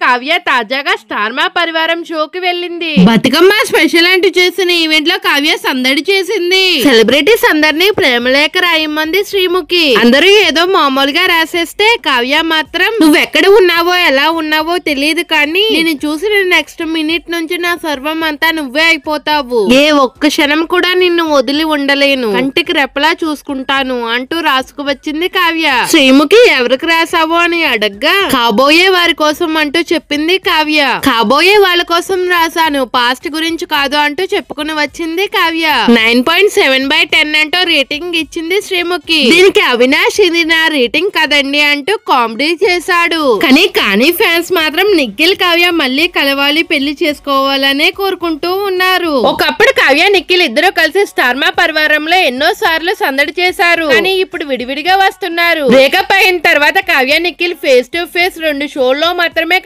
కావ్య తాజాగా స్టార్ మా పరివారం షోకి వెళ్ళింది. బతుకమ్మ స్పెషల్ అంటూ చేసిన ఈవెంట్ లో కావ్య సందడి చేసింది. సెలబ్రిటీస్ అందరినీ ప్రేమలేఖ రాయమంది శ్రీముఖి. అందరూ ఏదో మామూలుగా రాసేస్తే కావ్య మాత్రం నువ్వెక్కడ ఉన్నావో ఎలా ఉన్నావో తెలియదు కానీ నేను చూసిన నెక్స్ట్ మినిట్ నుంచి నా సర్వం అంతా నువ్వే అయిపోతావు. ఏ ఒక్క క్షణం కూడా నిన్ను వదిలి ఉండలేను. కంటికి రెప్పలా చూసుకుంటాను అంటూ రాసుకు వచ్చింది కావ్య. శ్రీముఖి ఎవరికి రాసావో అని అడగ్గా కాబోయే వారి కోసం అంటూ చెప్పింది కావ్య. కాబోయే వాళ్ళ కోసం రాసాను, పాస్ట్ గురించి కాదు అంటూ చెప్పుకుని వచ్చింది కావ్య. 9.7/10 అంటూ రేటింగ్ ఇచ్చింది శ్రీముఖి. దీనికి అవినాష్ ఇది నా రేటింగ్ కదండి అంటూ కామెడీ చేశాడు. కానీ ఫ్యాన్స్ మాత్రం నిఖిల్ కావ్య మళ్ళీ కలవాలి, పెళ్లి చేసుకోవాలనే కోరుకుంటూ ఉన్నారు. ఒకప్పుడు కావ్య నిఖిల్ ఇద్దరు కలిసి స్టార్ మా పరివారంలో ఎన్నో సార్లు సందడి చేశారు. కానీ ఇప్పుడు విడివిడిగా వస్తున్నారు. బ్రేకప్ అయిన తర్వాత Kavya Nikhil face to face 2 షోల్లో మాత్రమే